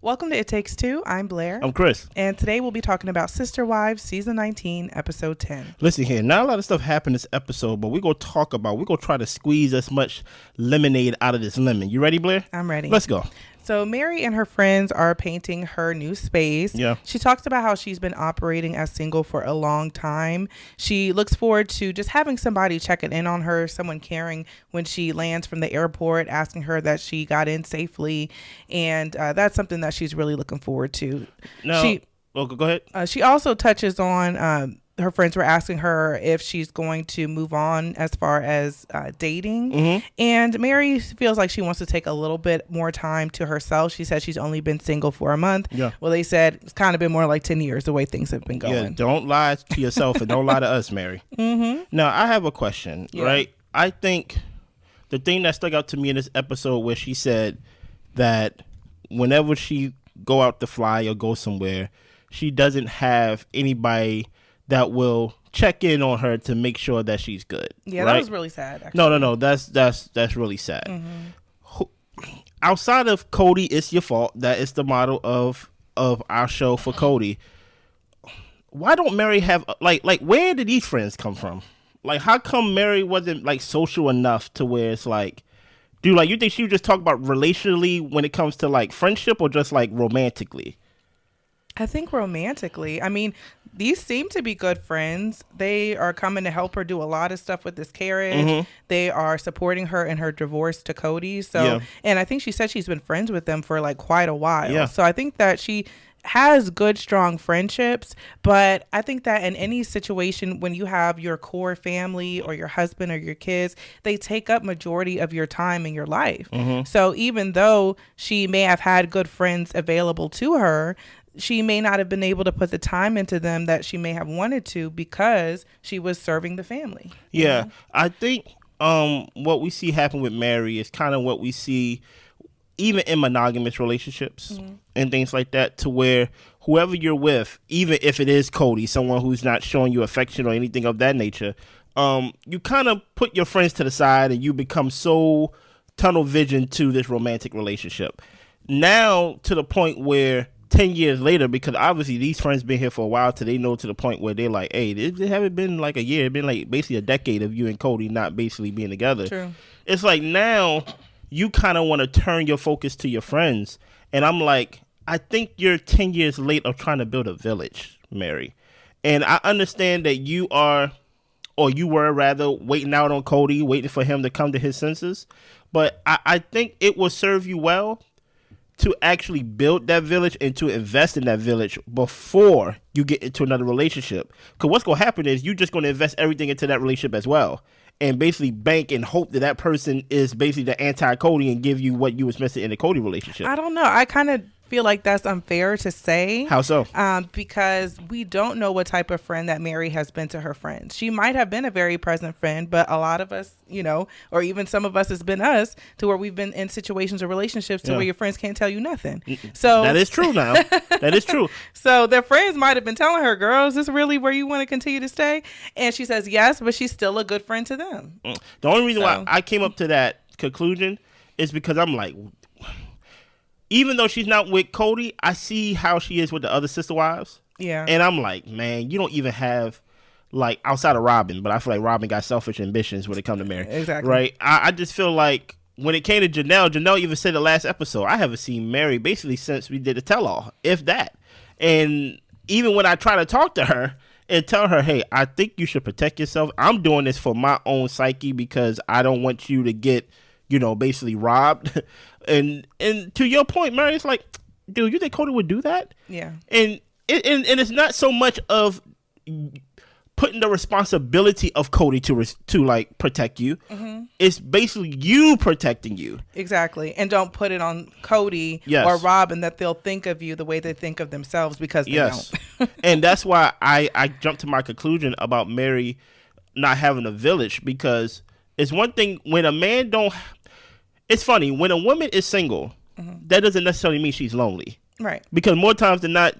Welcome to It Takes Two. I'm Blair. I'm Chris. And today we'll be talking about Sister Wives, Season 19, Episode 10. Listen here, not a lot of stuff happened this episode, but we're going to try to squeeze as much lemonade out of this lemon. You ready, Blair? I'm ready. Let's go. So Meri and her friends are painting her new space. Yeah. She talks about how she's been operating as single for a long time. She looks forward to just having somebody checking in on her, someone caring when she lands from the airport, asking her that she got in safely. And that's something that she's really looking forward to. No. Go ahead. She also touches on her friends were asking her if she's going to move on as far as dating. Mm-hmm. And Meri feels like she wants to take a little bit more time to herself. She said she's only been single for a month. Yeah. Well, they said it's kind of been more like 10 years the way things have been going. Yeah, don't lie to yourself and don't lie to us, Meri. Mm-hmm. Now, I have a question, right? I think the thing that stuck out to me in this episode where she said that whenever she go out to fly or go somewhere, she doesn't have anybody that will check in on her to make sure that she's good. Yeah, right? That was really sad, actually. No. That's really sad. Mm-hmm. Outside of Kody, it's your fault. That is the model of our show for Kody. Why don't Meri have like where did these friends come from? Like, how come Meri wasn't like social enough to where it's like, dude, like you think she would just talk about relationally when it comes to like friendship or just like romantically? I think romantically. I mean, these seem to be good friends. They are coming to help her do a lot of stuff with this carriage. Mm-hmm. They are supporting her in her divorce to Kody. So, Yeah. And I think she said she's been friends with them for like quite a while. Yeah. So I think that she has good, strong friendships. But I think that in any situation, when you have your core family or your husband or your kids, they take up majority of your time in your life. Mm-hmm. So even though she may have had good friends available to her, she may not have been able to put the time into them that she may have wanted to because she was serving the family. Yeah, I think what we see happen with Meri is kind of what we see even in monogamous relationships and things like that, to where whoever you're with, even if it is Kody, someone who's not showing you affection or anything of that nature, you kind of put your friends to the side and you become so tunnel vision to this romantic relationship. Now to the point where 10 years later, because obviously these friends been here for a while, till they know to the point where they're like, hey, it haven't been like a year. It's been like basically a decade of you and Kody not basically being together. True. It's like now you kind of want to turn your focus to your friends. And I'm like, I think you're 10 years late of trying to build a village, Meri. And I understand that you are, or you were rather, waiting out on Kody, waiting for him to come to his senses. But I think it will serve you well to actually build that village and to invest in that village before you get into another relationship. Because what's going to happen is you're just going to invest everything into that relationship as well. And basically bank and hope that that person is basically the anti-Kody and give you what you was missing in the Kody relationship. I don't know. I kind of feel like that's unfair to say. How so? Because we don't know what type of friend that Meri has been to her friends. She might have been a very present friend, but a lot of us, or even some of us has been us, to where we've been in situations or relationships to where your friends can't tell you nothing. So that is true now. That is true. So their friends might have been telling her, girl, is this really where you want to continue to stay? And she says yes, but she's still a good friend to them. The only reason why I came up to that conclusion is because I'm like, even though she's not with Kody, I see how she is with the other sister wives. Yeah. And I'm like, man, you don't even have, like, outside of Robyn, but I feel like Robyn got selfish ambitions when it comes to Meri. Exactly. Right? I just feel like when it came to Janelle even said the last episode, I haven't seen Meri basically since we did the tell-all, if that. And even when I try to talk to her and tell her, hey, I think you should protect yourself. I'm doing this for my own psyche because I don't want you to get, basically robbed. And to your point, Meri, it's like, dude, you think Kody would do that? Yeah. And it's not so much of putting the responsibility of Kody to like protect you. Mm-hmm. It's basically you protecting you. Exactly. And don't put it on Kody or Robyn that they'll think of you the way they think of themselves, because they don't. And that's why I jumped to my conclusion about Meri not having a village, because it's one thing when a man it's funny, when a woman is single, that doesn't necessarily mean she's lonely. Right. Because more times than not,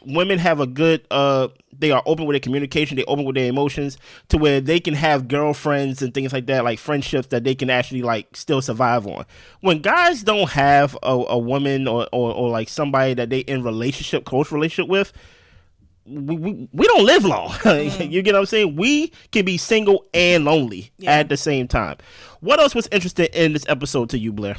women have a good, they are open with their communication, they open with their emotions to where they can have girlfriends and things like that, like friendships that they can actually like still survive on. When guys don't have a woman or like somebody that they in relationship, close relationship with, we don't live long. You get what I'm saying? We can be single and lonely at the same time. What else was interesting in this episode to you, Blair?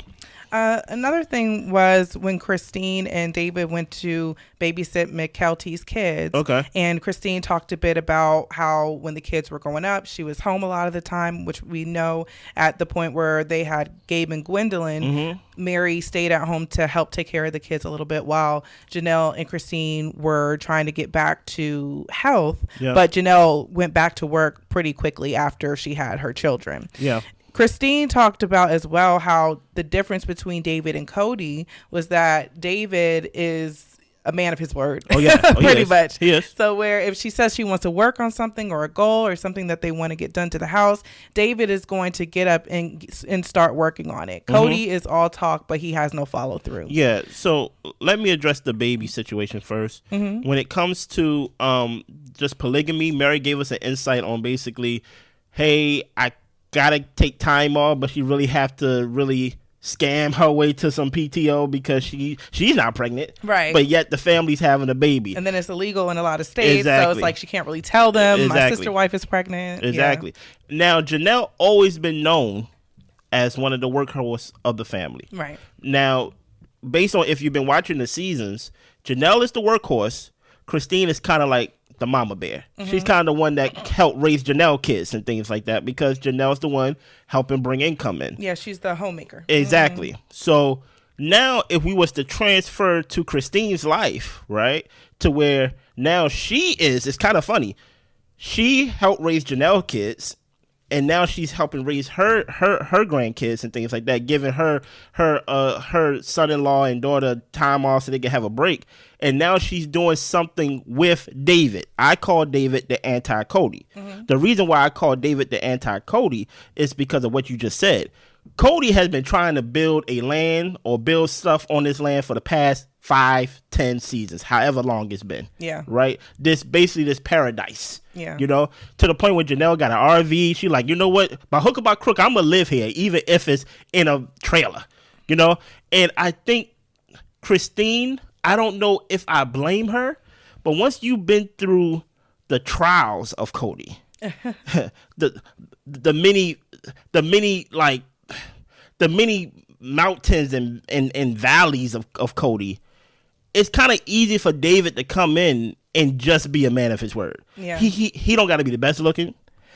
Another thing was when Christine and David went to babysit McKelty's kids. Okay. And Christine talked a bit about how when the kids were growing up, she was home a lot of the time, which we know at the point where they had Gabe and Gwendolyn, Meri stayed at home to help take care of the kids a little bit while Janelle and Christine were trying to get back to health. Yeah. But Janelle went back to work pretty quickly after she had her children. Yeah. Christine talked about as well how the difference between David and Kody was that David is a man of his word. Oh, yeah. Oh, pretty much. He is. So where if she says she wants to work on something or a goal or something that they want to get done to the house, David is going to get up and start working on it. Kody is all talk, but he has no follow through. Yeah. So let me address the baby situation first. When it comes to just polygamy, Meri gave us an insight on basically, hey, I gotta take time off, but she really have to really scam her way to some PTO because she's not pregnant, right? But yet the family's having a baby, and then it's illegal in a lot of states. So it's like she can't really tell them my sister wife is pregnant. Exactly. Now Janelle always been known as one of the workhorse of the family, right? Now, based on if you've been watching the seasons, Janelle is the workhorse. Christine is kind of like the mama bear. She's kind of the one that helped raise Janelle kids and things like that because Janelle's the one helping bring income in. Yeah, she's the homemaker. Exactly. So now if we was to transfer to Christine's life, right, to where now it's kind of funny. She helped raise Janelle kids, and now she's helping raise her grandkids and things like that, giving her son-in-law and daughter time off so they can have a break. And now she's doing something with David. I call David the anti-Kody. The reason why I call David the anti-Kody is because of what you just said. Kody has been trying to build a land or build stuff on this land for the past 5-10 seasons, however long it's been. Yeah. Right? This paradise. Yeah. You know, to the point where Janelle got an RV. She like, you know what? By hook or by crook, I'm going to live here, even if it's in a trailer. You know? And I think Christine, I don't know if I blame her, but once you've been through the trials of Kody, the many mountains and valleys of Kody, it's kind of easy for David to come in and just be a man of his word. Yeah. He don't got to be the best looking.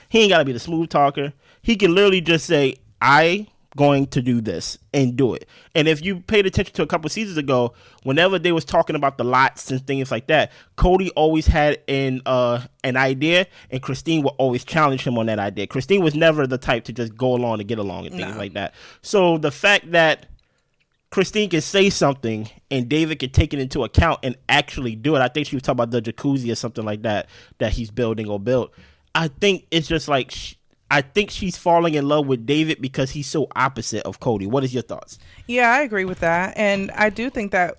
He ain't got to be the smooth talker. He can literally just say, I going to do this and do it. And if you paid attention to a couple seasons ago, whenever they was talking about the lots and things like that, Kody always had an idea, and Christine would always challenge him on that idea. Christine was never the type to just go along and get along and things like that. So the fact that Christine can say something and David can take it into account and actually do it. I think she was talking about the jacuzzi or something like that he's building or built. I think it's just like I think she's falling in love with David because he's so opposite of Kody. What is your thoughts? Yeah, I agree with that. And I do think that,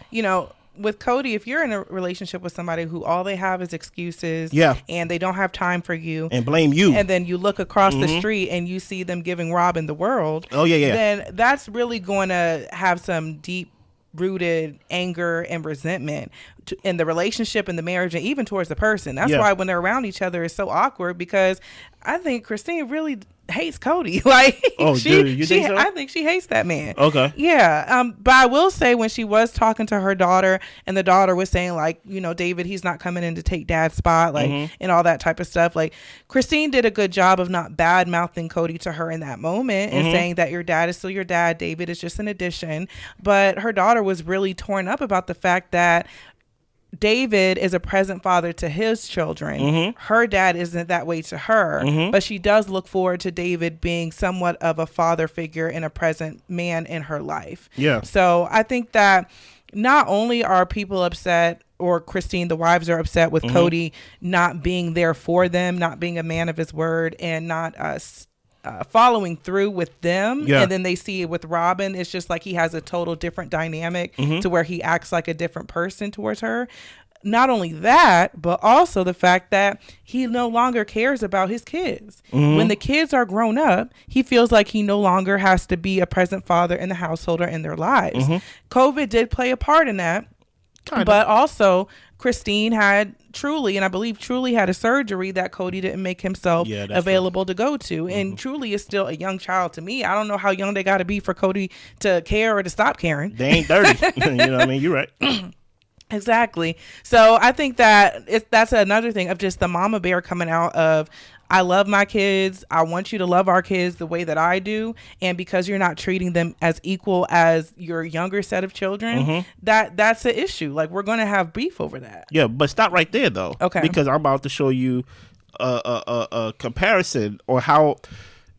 you know, with Kody, if you're in a relationship with somebody who all they have is excuses, and they don't have time for you and blame you, and then you look across the street and you see them giving Robyn the world, then that's really going to have some deep rooted anger and resentment in the relationship and the marriage and even towards the person. That's why when they're around each other it's so awkward, because I think Christine really hates Kody. Like, you think so? I think she hates that man. Okay. Yeah. But I will say, when she was talking to her daughter and the daughter was saying, like, you know, David, he's not coming in to take dad's spot, like, and all that type of stuff. Like, Christine did a good job of not bad mouthing Kody to her in that moment and saying that your dad is still your dad. David is just an addition. But her daughter was really torn up about the fact that David is a present father to his children. Her dad isn't that way to her, but she does look forward to David being somewhat of a father figure and a present man in her life. Yeah. So I think that not only are people upset, or Christine, the wives are upset with Kody not being there for them, not being a man of his word, and not following through with them. Yeah. And then they see it with Robyn. It's just like he has a total different dynamic to where he acts like a different person towards her. Not only that, but also the fact that he no longer cares about his kids. When the kids are grown up, he feels like he no longer has to be a present father in the household or in their lives. COVID did play a part in that. Kinda. But also, Christine had Truly, and I believe Truly had a surgery that Kody didn't make himself available to go to. And Truly is still a young child to me. I don't know how young they got to be for Kody to care or to stop caring. They ain't 30. You know what I mean? You're right. Exactly. So I think that that's another thing of just the mama bear coming out of, I love my kids. I want you to love our kids the way that I do. And because you're not treating them as equal as your younger set of children, that's an issue. Like, we're going to have beef over that. Yeah, but stop right there, though. Okay. Because I'm about to show you a comparison, or how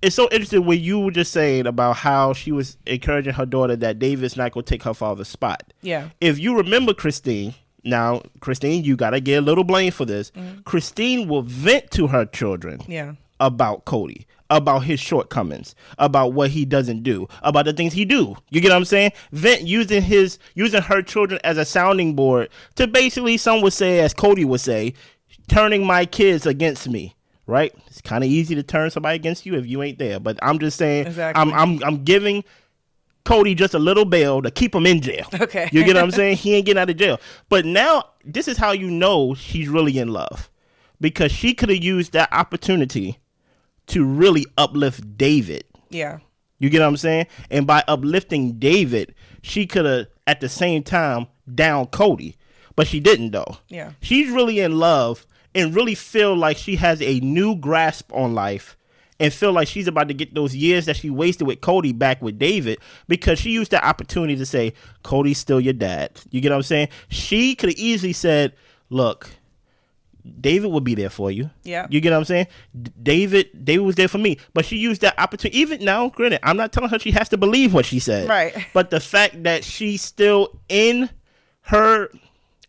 it's so interesting when you were just saying about how she was encouraging her daughter that David's not going to take her father's spot. Yeah. If you remember Christine, now, Christine, you got to get a little blame for this. Christine will vent to her children about Kody, about his shortcomings, about what he doesn't do, about the things he do. You get what I'm saying? Vent using her children as a sounding board to basically, some would say, as Kody would say, turning my kids against me. Right? It's kind of easy to turn somebody against you if you ain't there. But I'm just saying, I'm giving Kody just a little bail to keep him in jail. Okay. You get what I'm saying? He ain't getting out of jail. But now, this is how you know she's really in love. Because she could have used that opportunity to really uplift David. Yeah. You get what I'm saying? And by uplifting David, she could have, at the same time, down Kody. But she didn't, though. Yeah. She's really in love and really feel like she has a new grasp on life, and feel like she's about to get those years that she wasted with Kody back with David, because she used that opportunity to say, Kody's still your dad. You get what I'm saying? She could have easily said, look, David will be there for you. Yeah. You get what I'm saying? David was there for me. But she used that opportunity. Even now, granted, I'm not telling her she has to believe what she said. Right. But the fact that she's still in her,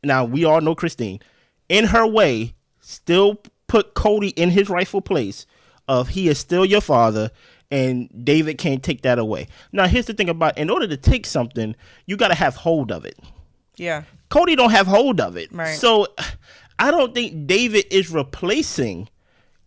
now we all know Christine, in her way, still put Kody in his rightful place of, he is still your father, and David can't take that away. Now, here's the thing about, in order to take something, you got to have hold of it. Yeah. Kody don't have hold of it. Right. So I don't think David is replacing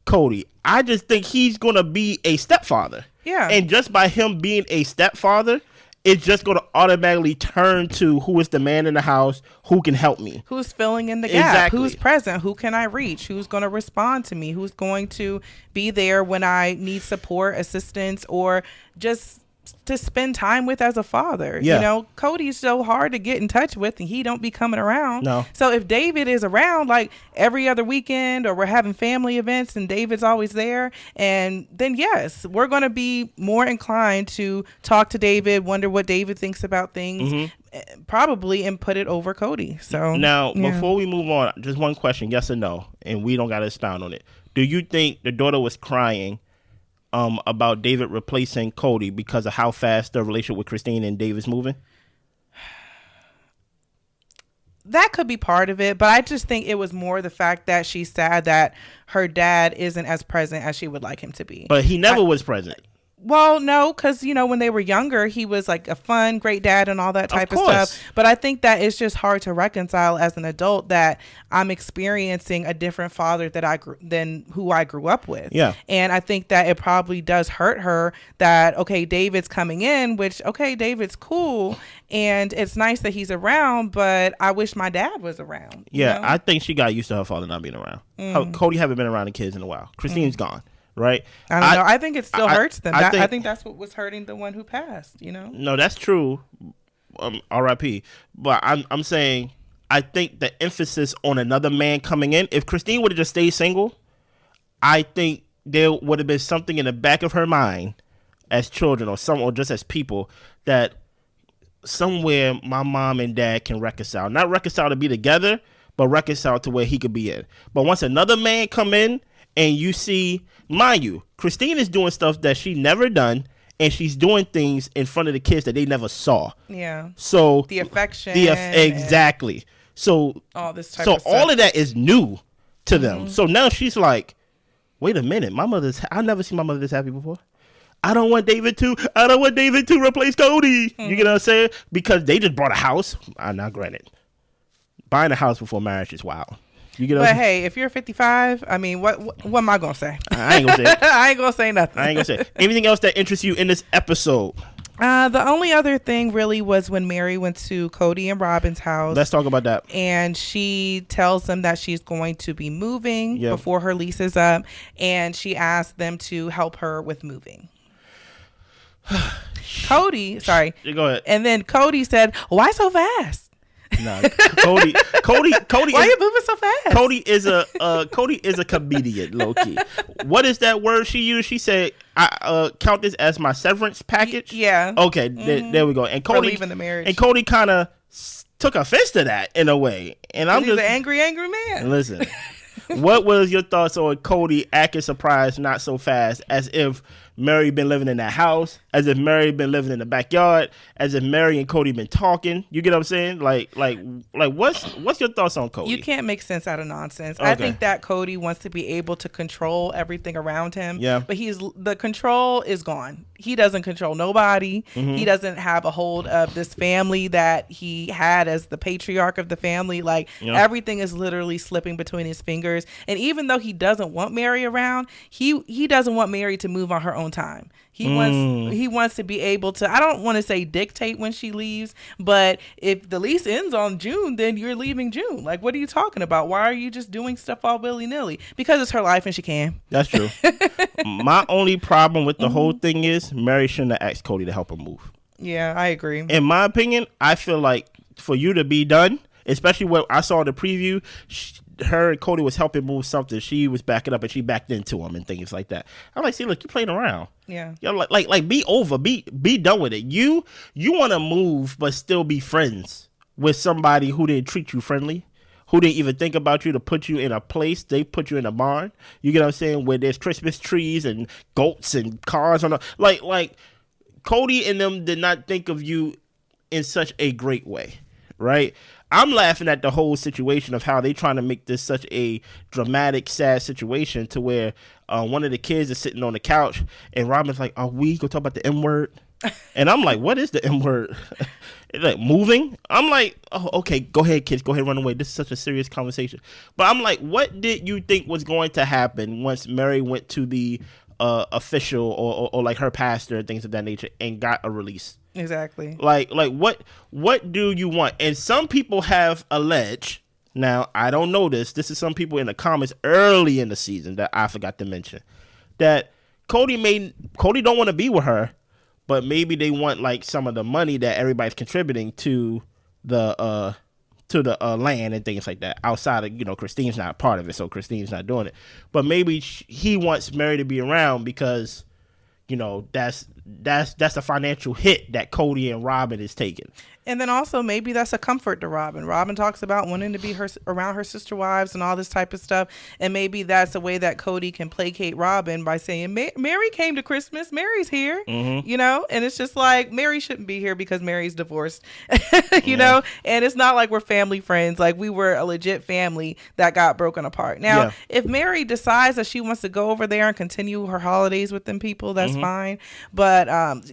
Kody. I just think he's going to be a stepfather. Yeah. And just by him being a stepfather, it's just going to automatically turn to who is the man in the house, who can help me. Who's filling in the gap? Exactly. Who's present? Who can I reach? Who's going to respond to me? Who's going to be there when I need support, assistance, or just to spend time with as a father? Yeah. You know, Kody's so hard to get in touch with, and he don't be coming around. No. So if David is around like every other weekend, or we're having family events and David's always there, and then yes, we're going to be more inclined to talk to David, wonder what David thinks about things, probably, and put it over Kody. So now, before we move on, just one question, yes or no, and we don't got to expound on it. Do you think the daughter was crying about David replacing Kody because of how fast the relationship with Christine and David's moving? That could be part of it, but I just think it was more the fact that she's sad that her dad isn't as present as she would like him to be. But he never was present. Well, no, because, you know, when they were younger, he was like a fun, great dad and all that type of stuff. But I think that it's just hard to reconcile as an adult that I'm experiencing a different father than who I grew up with. Yeah. And I think that it probably does hurt her that, okay, David's coming in, which, okay, David's cool. And it's nice that he's around, but I wish my dad was around. Yeah, you know? I think she got used to her father not being around. Kody haven't been around the kids in a while. Christine's gone. Right? I don't know. I think it still hurts them. I think that's what was hurting the one who passed, you know? No, that's true. R.I.P. But I'm saying, I think the emphasis on another man coming in, if Christine would have just stayed single, I think there would have been something in the back of her mind as children or just as people that somewhere my mom and dad can reconcile. Not reconcile to be together, but reconcile to where he could be in. But once another man come in, and you see, mind you, Christine is doing stuff that she never done, and she's doing things in front of the kids that they never saw. Yeah. So the affection. Exactly. So all this type of stuff. All of that is new to them. So now she's like, wait a minute, I've never seen my mother this happy before. I don't want David to replace Kody. You get what I'm saying? Because they just bought a house. Now, granted, buying a house before marriage is wild. You get what But hey, if you're 55, I mean, what am I gonna say? I ain't gonna say it. I ain't gonna say nothing. I ain't gonna say it. Anything else that interests you in this episode? The only other thing really was when Meri went to Kody and Robyn's house. Let's talk about that. And she tells them that she's going to be moving before her lease is up, and she asked them to help her with moving. Kody, sorry. Go ahead. And then Kody said, "Why so fast?" No, Kody. Why are you moving so fast? Kody is a comedian, low key. What is that word she used? She said, "I count this as my severance package." Yeah. Okay, there we go. And Kody leaving the marriage. And Kody kind of took offense to that in a way. And I'm He's just an angry man. Listen, what was your thoughts on Kody acting surprised not so fast, as if Meri been living in that house, as if Meri been living in the backyard, as if Meri and Kody been talking? You get what I'm saying? Like what's your thoughts on Kody? You can't make sense out of nonsense. Okay. I think that Kody wants to be able to control everything around him. Yeah. But the control is gone. He doesn't control nobody. Mm-hmm. He doesn't have a hold of this family that he had as the patriarch of the family. Like everything is literally slipping between his fingers. And even though he doesn't want Meri around, he doesn't want Meri to move on her own time. He wants to be able to, I don't want to say dictate when she leaves, but if the lease ends on June, then you're leaving June. Like, what are you talking about? Why are you just doing stuff all willy-nilly? Because it's her life and she can. That's true. My only problem with the whole thing is Meri shouldn't have asked Kody to help her move. Yeah, I agree. In my opinion, I feel like for you to be done, especially what I saw in the preview, her and Kody was helping move something. She was backing up and she backed into him and things like that. I'm like, see, look, you're playing around. Yeah. You know, like be over, be done with it. You want to move but still be friends with somebody who didn't treat you friendly, who didn't even think about you to put you in a place. They put you in a barn. You get what I'm saying? Where there's Christmas trees and goats and cars on like Kody and them did not think of you in such a great way, right? I'm laughing at the whole situation of how they trying to make this such a dramatic, sad situation to where one of the kids is sitting on the couch and Robyn's like, "Are we gonna talk about the M word?" And I'm like, "What is the M word?" Like moving. I'm like, "Oh, okay, go ahead, kids, go ahead, run away. This is such a serious conversation." But I'm like, what did you think was going to happen once Meri went to the official or like her pastor and things of that nature and got a release? Exactly. Like what do you want? And some people have alleged, now I don't know this is some people in the comments early in the season that I forgot to mention, that Kody don't want to be with her, but maybe they want like some of the money that everybody's contributing to the land and things like that outside of, Christine's not part of it, so Christine's not doing it, but maybe he wants Meri to be around because that's a financial hit that Kody and Robyn is taking. And then also maybe that's a comfort to Robyn. Robyn talks about wanting to be around her sister wives and all this type of stuff. And maybe that's a way that Kody can placate Robyn by saying, Meri came to Christmas. Meri's here, and it's just like, Meri shouldn't be here because Meri's divorced, you know, and it's not like we're family friends. Like we were a legit family that got broken apart. Now, if Meri decides that she wants to go over there and continue her holidays with them people, that's fine. But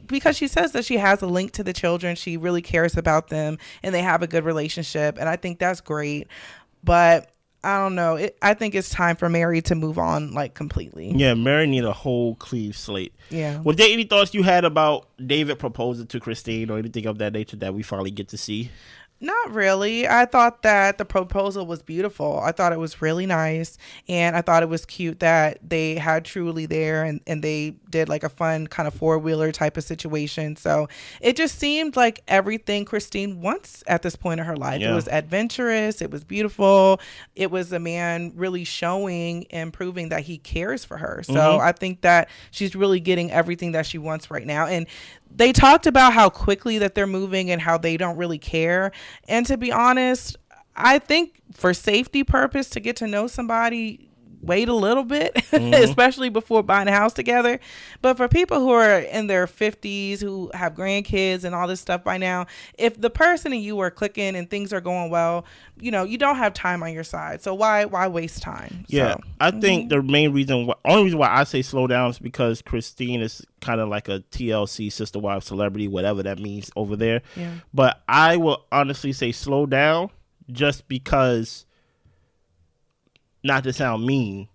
because she says that she has a link to the children, she really cares about them and they have a good relationship, and I think that's great. But I don't know, I think it's time for Meri to move on like completely. Meri need a whole clean slate. Was there any thoughts you had about David proposing to Christine or anything of that nature that we finally get to see? Not really. I thought that the proposal was beautiful. I thought it was really nice. And I thought it was cute that they had Truly there and they did like a fun kind of four-wheeler type of situation. So it just seemed like everything Christine wants at this point in her life. It was adventurous. It was beautiful. It was a man really showing and proving that he cares for her. So I think that she's really getting everything that she wants right now. And they talked about how quickly that they're moving and how they don't really care. And to be honest, I think for safety purpose, to get to know somebody, wait a little bit, especially before buying a house together. But for people who are in their 50s, who have grandkids and all this stuff by now, if the person and you are clicking and things are going well, you know, you don't have time on your side. So why waste time? Yeah, so, I think the only reason why I say slow down is because Christine is kind of like a TLC sister wife celebrity, whatever that means over there. Yeah. But I will honestly say slow down just because, not to sound mean,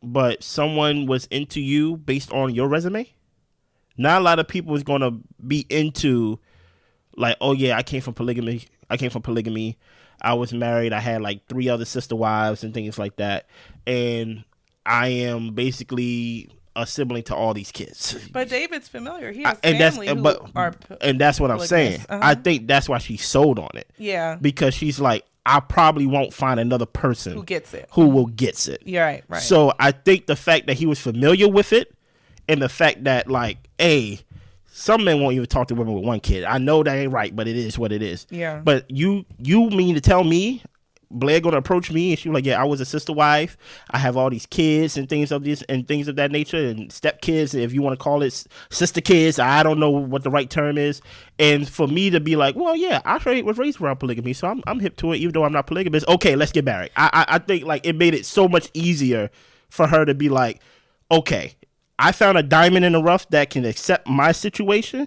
but someone was into you based on your resume. Not a lot of people is going to be into like, oh yeah, I came from polygamy. I was married. I had like 3 other sister wives and things like that. And I am basically a sibling to all these kids. But David's familiar. He has family and that's what I'm saying. I think that's why she sold on it. Yeah. Because she's like, I probably won't find another person who will get it. Yeah, right. So I think the fact that he was familiar with it, and the fact that like, hey, some men won't even talk to women with 1 kid. I know that ain't right, but it is what it is. Yeah. But you mean to tell me Blair gonna approach me and she was like, yeah, I was a sister wife. I have all these kids and things of that nature, and step kids, if you want to call it sister kids. I don't know what the right term is. And for me to be like, well, yeah, I was raised around polygamy, so I'm hip to it, even though I'm not polygamous. Okay, let's get married. I think like it made it so much easier for her to be like, okay, I found a diamond in the rough that can accept my situation.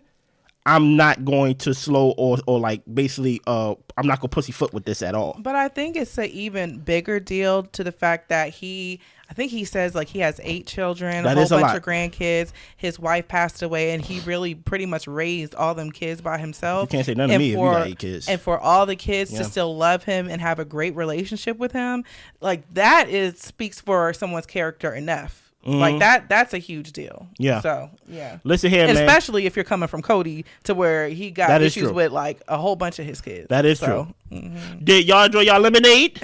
I'm not going to slow or like basically I'm not gonna pussyfoot with this at all. But I think it's an even bigger deal to the fact that I think he says like he has 8 children, a whole bunch of grandkids. His wife passed away, and he really pretty much raised all them kids by himself. You can't say none to me if you got 8 kids. And for all the kids to still love him and have a great relationship with him, like that speaks for someone's character enough. Like that's a huge deal. Yeah. So yeah. Listen here, man. Especially if you're coming from Kody, to where he got issues with like a whole bunch of his kids. That is true. Did y'all enjoy y'all lemonade?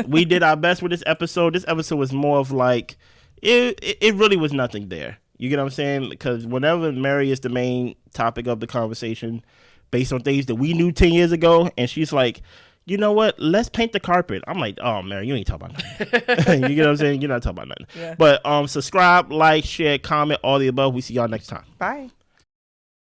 We did our best with this episode. This episode was more of like it really was nothing there. You get what I'm saying? Because whenever Meri is the main topic of the conversation, based on things that we knew 10 years ago, and she's like, you know what? Let's paint the carpet. I'm like, oh, Meri, you ain't talking about nothing. You get what I'm saying? You're not talking about nothing. Yeah. But subscribe, like, share, comment, all the above. We see y'all next time. Bye.